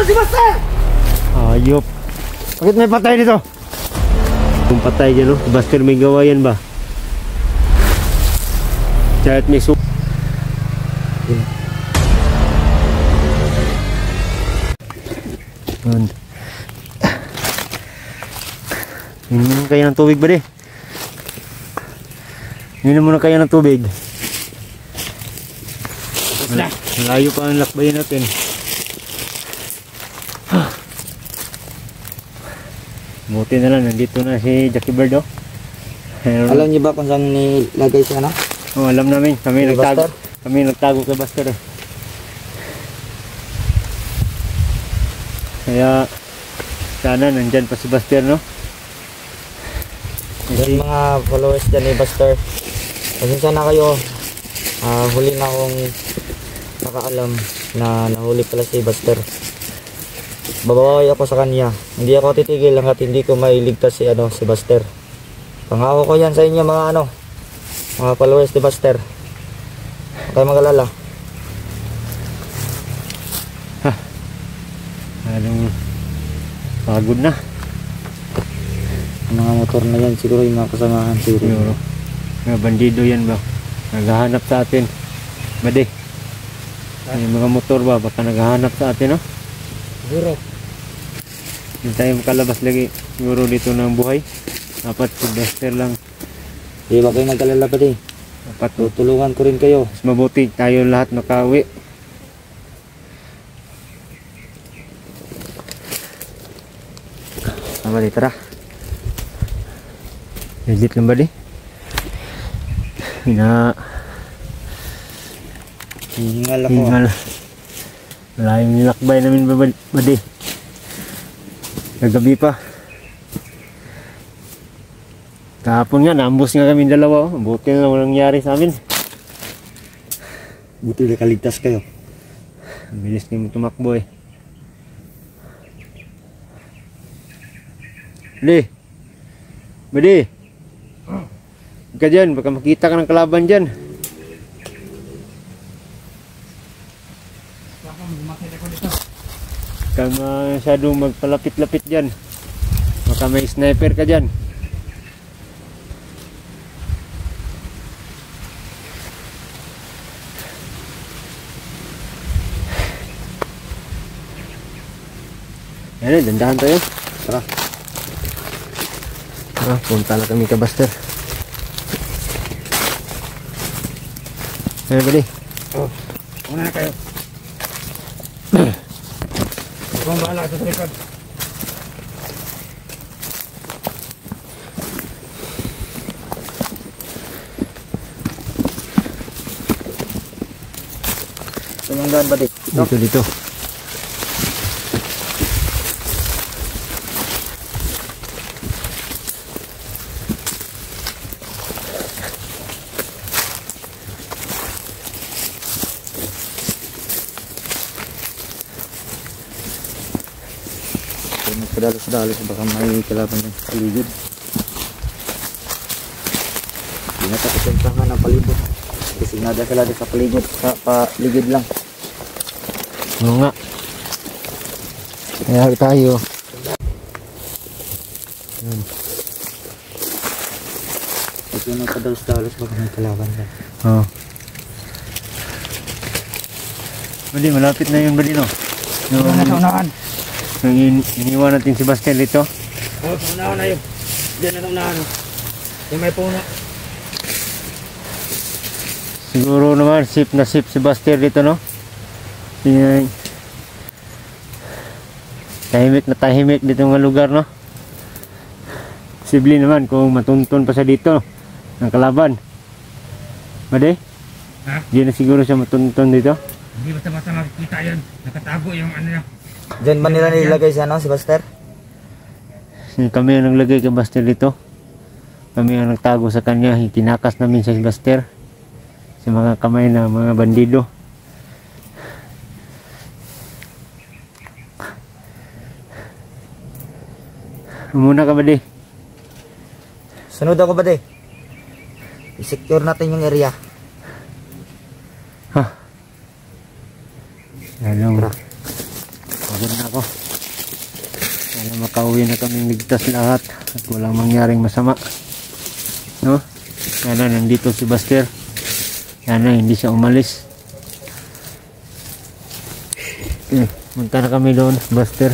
si Buster! Ayop. Bakit may patay dito? Kung patay dyan, no? Buster, may gawa yan ba? Kahit may sup. Yun. Inom kayo ng tubig ba di? Inom muna kayo ng tubig. Malayo pa ang lakbayin natin. Buti na lang, nandito na si Jackie Bird, oh. Alam niyo ba kung saan nilagay siya, no? Oh, alam namin. Kami nagtago. Kami nagtago kay Buster, eh. Kaya sana nandyan pa si Buster, no? Yung mga followers dyan ni Buster, pasensya na kayo. Huli na akong nakaalam na nahuli pala si Buster. Babawi ako sa kanya. Hindi ako titigil hanggat hindi ko mailigtas si Buster. Pangako ko yan sa inyo mga mga followers ni Buster. Huwag kayo mag-alala. Anong pagod na. Mga motor na yan siguro yung mga kasamahan siguro. Mga bandido yan ba? Naghahanap sa atin. Bade. Yung mga motor ba? Baka naghahanap sa atin, no? Siguro. Hindi tayo makalabas lagi. Siguro dito ng buhay. Dapat si Buster lang. Di ba kayo nagkalala pa di? Dapat tutulungan ko rin kayo. mas mabuti tayo lahat makauwi. Tama di, tara. Legit lang ba di? Hingal ako. Hingal. Malayong nilakbay namin ba di? Kagabi pa. Kahapon nga, naambos nga kami dalawa. Buti na walang nangyari sa amin. Buti na kaligtas kayo. Ang bilis niyo tumakbo eh. Badi! Badi! Huwag ka dyan, baka makita ka ng kalaban dyan. Huwag ka masyadong magpalapit-lapit dyan. Baka may sniper ka dyan. Ayan, dandahan tayo. Tara. Tara, punta na kami ka Buster. Ayan, bali. Oh, una na kayo. Huwag bahala sa likod. Tumanggaan ba dito? Dito. Padalos-dalos baka may kalaban ng paligid. Hindi na tapos yung tangan ng palibot. Kasi nada sila sa paligid. Sa paligid lang. Oo nga. Kaya tayo. Yan. Kasi yung padalos-dalos baka may kalaban lang. Oo. Bali, malapit na yun, bali, no? Yung unahan. Iniwan natin si Buster dito. Oh, unahan na yun. Diyan na unahan. Yung may puno. Siguro naman safe na safe si Buster dito, no? Yan. Tahimik dito ng lugar, no? Posible naman kung matuntun pa siya dito ng kalaban. Made? Ha? Di na siguro siya matuntun dito. Hindi basta-basta makikita yan. Nakatago yung ano niya. Diyan ba nila nilagay siya, no, si Buster? Kami ang naglagay kay Buster dito. Kami ang nagtago sa kanya. Tinakas namin si Buster sa mga kamay na mga bandido. Muna ka ba di? Sunod ako ba di? I-secure natin yung area. Ha? Anong? pagod na ako. Sana makauwi na kaming ligtas lahat at walang mangyaring masama. No? Sana nandito si Buster. Sana hindi siya umalis. Okay, punta na kami doon, Buster.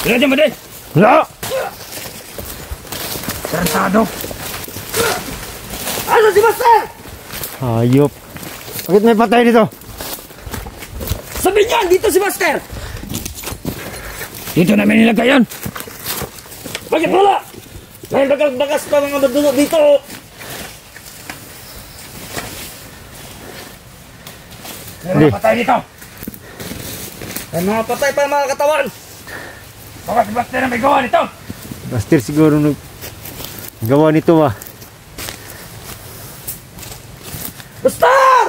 Wala dyan, Baday! Wala! Tarantado! Ano si Buster? Hayop. Bakit may patay dito? Sabi niyan, dito si Buster! Dito namin nilagay yan! Bakit wala? Dahil bagas pa mga badugo dito! May mga patay dito! May mga patay pa mga katawan! Baka si Buster na may gawa nito! Buster siguro gawa nito ba? Buster!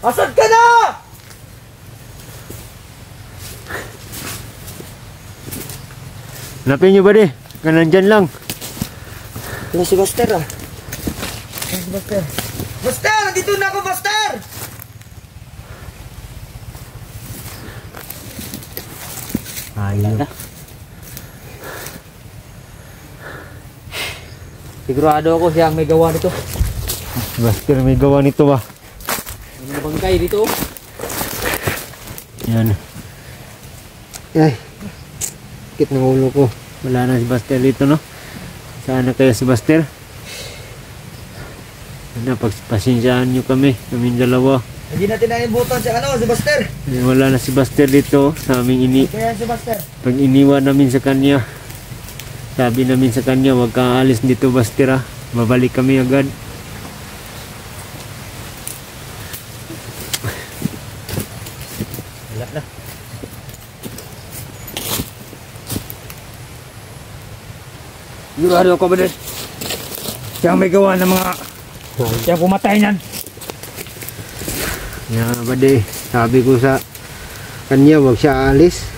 Asan ka na? Hanapin nyo ba di? Ka nandyan lang. Wala si Buster ah. Wala si Buster. Buster! Nandito na ako, Buster! Hayop. Sigurado ako siya ang may gawa nito. Buster may gawa nito ba? May bangkay dito. Yan. Ay. Sakit ng ulo ko. Wala na si Buster dito, no? Saan na kaya si Buster? Pagpasensyaan nyo kaming dalawa. Hindi natin naibutan si si Buster. Wala na si Buster dito sa aming Kaya si Buster. pag iniwan namin sa kanya. Sabi namin sa kanya, huwag kang alis dito, Buster, ah. Babalik kami agad. Wala na. Sigurado ako ba din? Siya ang may gawa ng mga... Siya ang pumatay niyan. Yan, bade. Sabi ko sa kanya, huwag siya alis.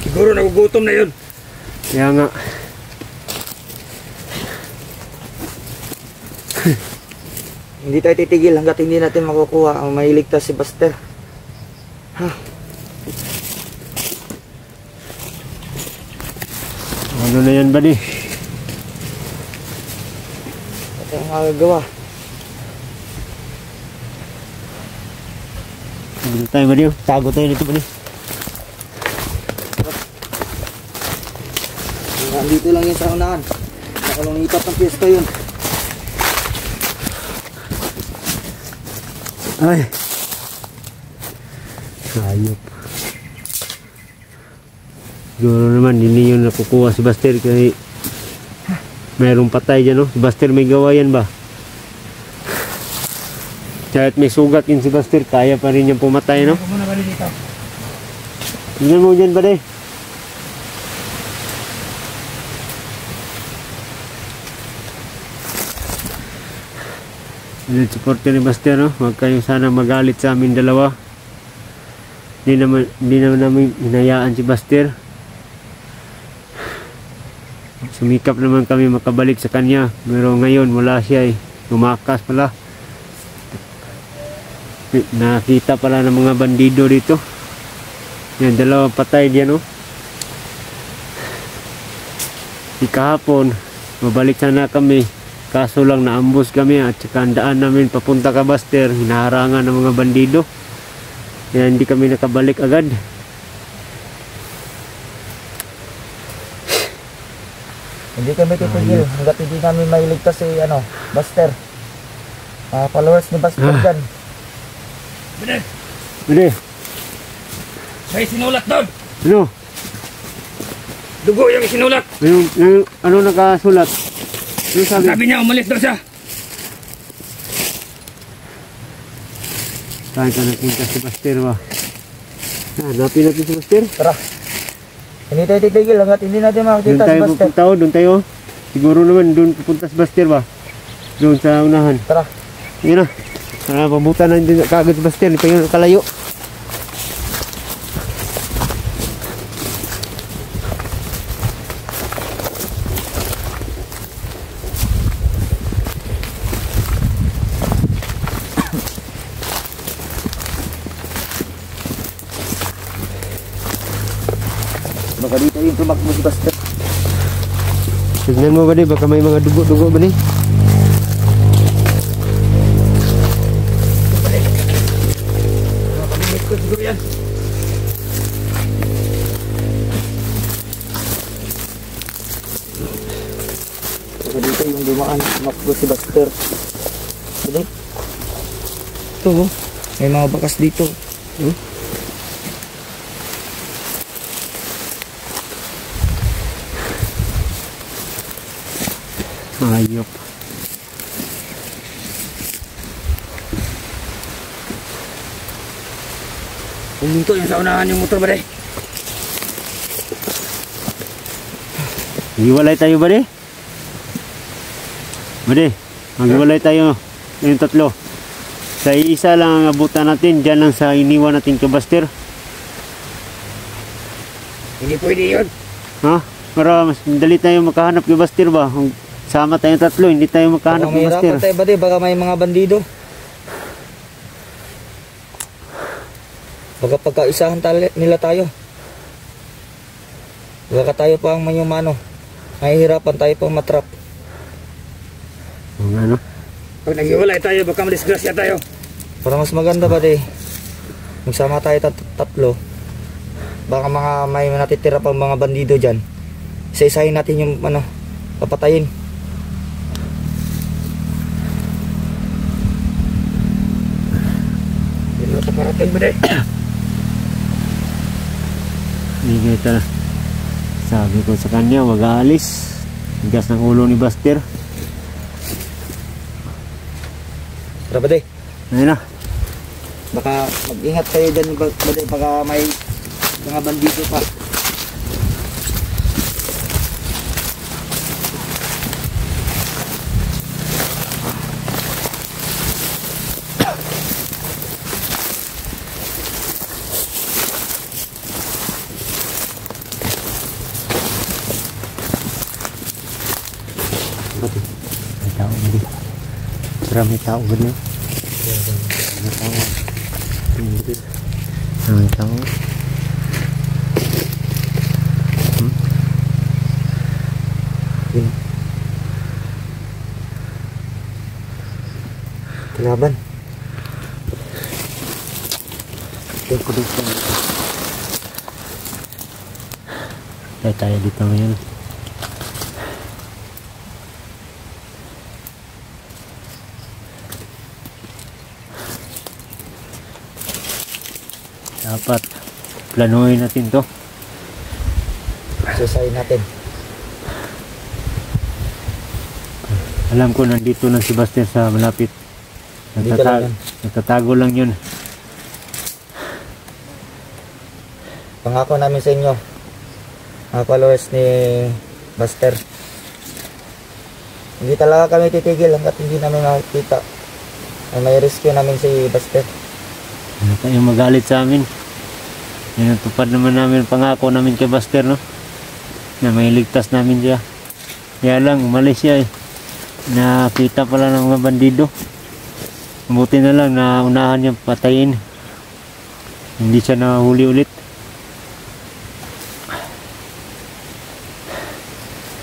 Siguro nagugutom na yun. Kaya nga. Hindi tayo titigil hanggat hindi natin makukuha ang mailigtas si Buster. Ha? Ano na yan, bade? Ito ang magagawa. Dito tayo, bade. Tago tayo dito, bade. Nandito lang yun sa unahan. Nakalungipat ng pwesto yun. Ay. Hayop. Siguro naman, hindi yun nakukuha si Buster kasi mayroong patay dyan, no? Si Buster may gawa yan ba? Kahit may sugat yun si Buster, kaya pa rin yung pumatay, no? Ako muna ba dito? Tingnan mo dyan ba, de? Ulit supporter ni Buster, no? Huwag kayong sana magalit sa amin dalawa. Hindi naman namin hinayaan si Buster. Sumikap naman kami makabalik sa kanya. Pero ngayon wala siya, eh. Tumakas pala. Nakita pala ng mga bandido dito. Yan, dalawang patay diyan, no? Kahapon, mabalik sana kami. Kaso lang naambus kami at saka ang daan namin papunta ka Buster, hinaharangan ng mga bandido. Kaya hindi kami nakabalik agad. Hindi kami titigil hanggat hindi namin mailigtas si Buster. Followers ni Buster dyan. Baday! Bade, May sinulat doon! ano? Dugo yung sinulat! Ano nakasulat? Ano sabi? Sabi niya umalis daw siya! Saan ka nakita si Buster ba? Hanapin natin si Buster. Tara. Hindi tayo titigil hanggat hindi natin Doon makakita si tayo Buster. pupunta, oh, doon tayo. Siguro naman doon pupunta si Buster ba? Doon sa unahan. Tara. Yun na. Pamutan na din kagad Buster. Hindi pa yun kalayo. Baka dito yung tumakbo si Buster. Tignan mo ba di? Baka may mga dugo-dugo ba di? Pag-init ko siguro yan. Baka dito yung dumaan, tumakbo si Buster. Dito. Ito oh. May mga bakas dito. Ayop. Pumunto yung sa unahan yung motor ba de? Maghiwalay tayo ba di? Bade, maghiwalay tayo. Yung tatlo. Sa isa lang ang abutan natin. Diyan lang sa iniwan natin kay Buster. Hindi pwede yun. Ha? Para mas dali tayo makahanap kay Buster ba? Kung sama tayong tatlo, hindi tayo makahanap Baka kay may Buster. rapat tayo ba di? Baka may mga bandido. Baka pagkaisahan nila tayo. Baka tayo pa ang mayumano. Mahihirapan tayo pang matrap. Ano? Pag naghiwalay tayo, baka madisgrasya tayo. Para mas maganda ba di? Magsama tayo tatlo. Baka may natitira pang mga bandido dyan. Isa-isahin natin yung papatayin. Hindi na paparating ba de? Hindi kita. Sabi ko sa kanya, wag aalis. Tigas ng ulo ni Buster. Tara ba di? Ayun na. Baka mag-ingat kayo dyan ba di? Baka may mga bandido pa. May tao ba di? Marami tao ba di? May tao. May tao. Kalaban. Tayo dito ngayon. Dapat planuhin natin to. Isasahin natin. Alam ko nandito na si Buster sa malapit. Dito lang yan. Nagtatago lang yun. Pangako namin sa inyo, mga followers ni Buster, hindi talaga kami titigil hanggat hindi namin makikita na may rescue namin si Buster. Ano kayo magalit sa amin? Natupad naman namin pangako namin kay Buster, no? Na may ligtas namin siya. Kaya lang, umalis siya eh. Nakita pala ng mga bandido. Mabuti na lang na unahan niya patayin. Hindi siya nahuli ulit.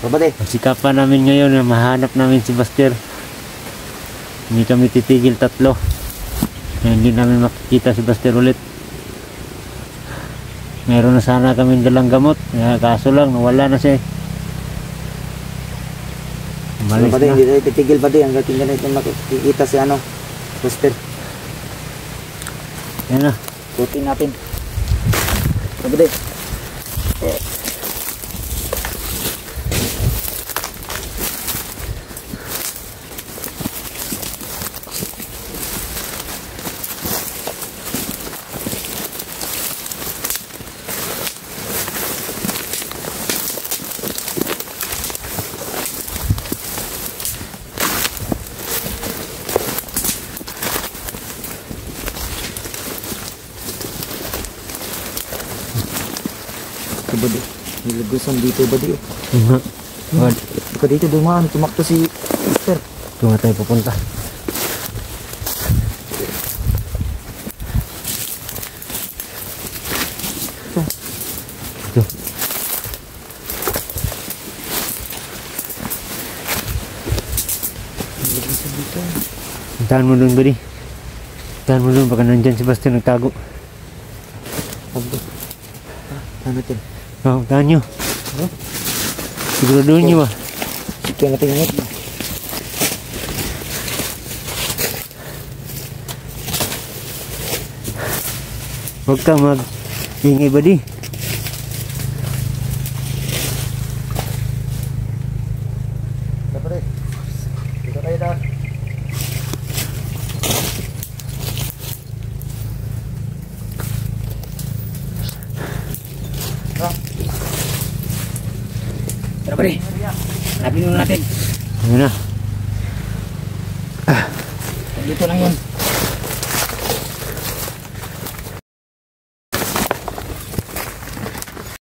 Babate, Pagsikapan namin ngayon na mahanap namin si Buster. Hindi kami titigil tatlo. Hindi namin makikita si Buster ulit. Meron na sana kami dalang gamot. Kaso lang, nawala na siya. Umalis babate, na. hindi tayo titigil ba di hanggat hindi natin makikita si Buster. Yan na. Putin natin. Babate. Ito ba di? Nilagusan dito ba di? Nga. Bad. Ika dito dumaan. Tumakto si Buster. Ito nga tayo pupunta. Ito. Nilagusan dito. Puntahan mo doon, buddy. Puntahan mo doon, baka nandyan si Buster nagtago. Pagdo. Ano natin? Oh, puntahan nyo. Ano? Siguraduhin nyo ba? Ito natin ingat. Huwag ka mag-ingay, buddy. Dapat eh. Dito tayo daan. Tara pare. Hanapin muna natin. Ayun na. Dito lang yun.